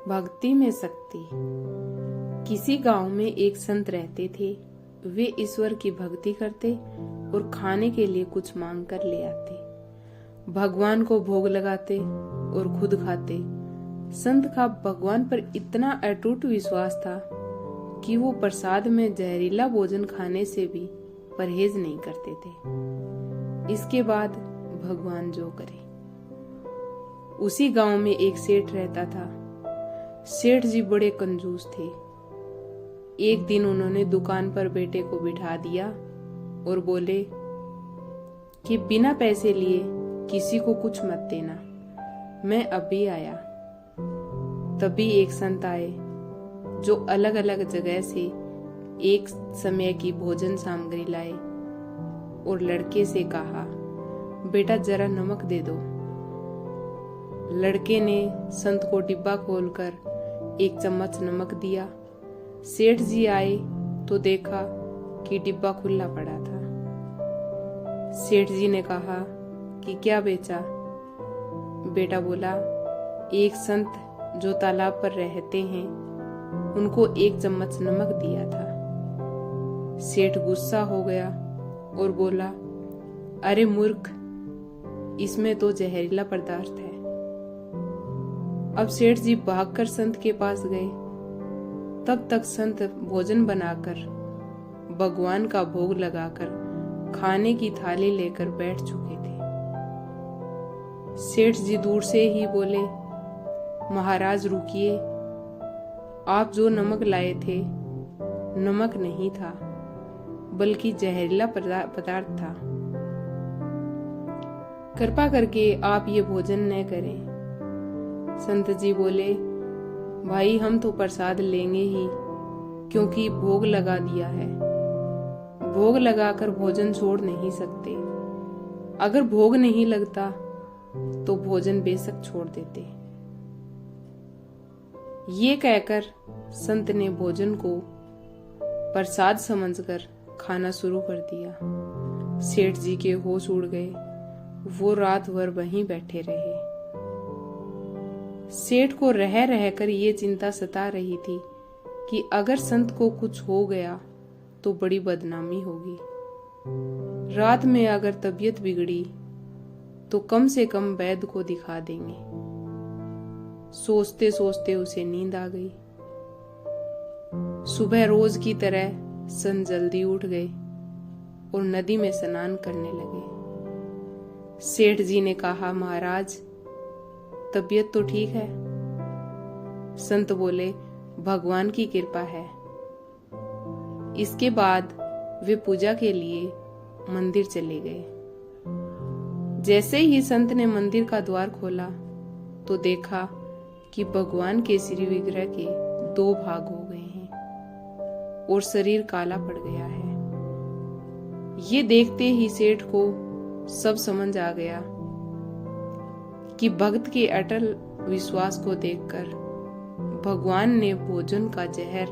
भक्ति में शक्ति। किसी गांव में एक संत रहते थे। वे ईश्वर की भक्ति करते और खाने के लिए कुछ मांग कर ले आते। भगवान को भोग लगाते और खुद खाते। संत का भगवान पर इतना अटूट विश्वास था कि वो प्रसाद में जहरीला भोजन खाने से भी परहेज नहीं करते थे। इसके बाद भगवान जो करे। उसी गांव में एक सेठ रहता था। सेठ जी बड़े कंजूस थे। एक दिन उन्होंने दुकान पर बेटे को बिठा दिया और बोले कि बिना पैसे लिए किसी को कुछ मत देना, मैं अभी आया। तभी एक संत आए जो अलग अलग जगह से एक समय की भोजन सामग्री लाए और लड़के से कहा, बेटा जरा नमक दे दो। लड़के ने संत को डिब्बा खोलकर एक चम्मच नमक दिया। सेठ जी आए तो देखा कि डिब्बा खुला पड़ा था। सेठ जी ने कहा कि क्या बेचा? बेटा बोला, एक संत जो तालाब पर रहते हैं उनको एक चम्मच नमक दिया था। सेठ गुस्सा हो गया और बोला, अरे मूर्ख, इसमें तो जहरीला पदार्थ है। अब सेठ जी भागकर संत के पास गए। तब तक संत भोजन बनाकर भगवान का भोग लगाकर खाने की थाली लेकर बैठ चुके थे। सेठ जी दूर से ही बोले, महाराज रुकिए, आप जो नमक लाए थे नमक नहीं था बल्कि जहरीला पदार्थ था। कृपा करके आप ये भोजन न करें। संत जी बोले, भाई हम तो प्रसाद लेंगे ही, क्योंकि भोग लगा दिया है। भोग लगाकर भोजन छोड़ नहीं सकते। अगर भोग नहीं लगता तो भोजन बेशक छोड़ देते। ये कहकर संत ने भोजन को प्रसाद समझकर खाना शुरू कर दिया। सेठ जी के होश उड़ गए। वो रात भर वहीं बैठे रहे। सेठ को रह रहकर ये चिंता सता रही थी कि अगर संत को कुछ हो गया तो बड़ी बदनामी होगी। रात में अगर तबीयत बिगड़ी तो कम से कम वैद्य को दिखा देंगे। सोचते सोचते उसे नींद आ गई। सुबह रोज की तरह संत जल्दी उठ गए और नदी में स्नान करने लगे। सेठ जी ने कहा, महाराज तबीयत तो ठीक है? संत बोले, भगवान की कृपा है। इसके बाद वे पूजा के लिए मंदिर चले गए। जैसे ही संत ने मंदिर का द्वार खोला तो देखा कि भगवान के श्री विग्रह के 2 भाग हो गए हैं और शरीर काला पड़ गया है। ये देखते ही सेठ को सब समझ आ गया कि भक्त के अटल विश्वास को देखकर भगवान ने भोजन का जहर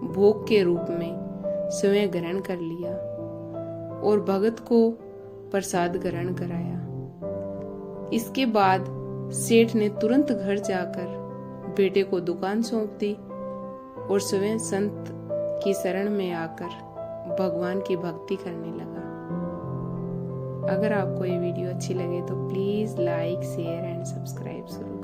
भोग के रूप में स्वयं ग्रहण कर लिया और भगत को प्रसाद ग्रहण कराया। इसके बाद सेठ ने तुरंत घर जाकर बेटे को दुकान सौंप दी और स्वयं संत की शरण में आकर भगवान की भक्ति करने लगा। अगर आपको ये वीडियो अच्छी लगे तो please like, share and subscribe जरूर।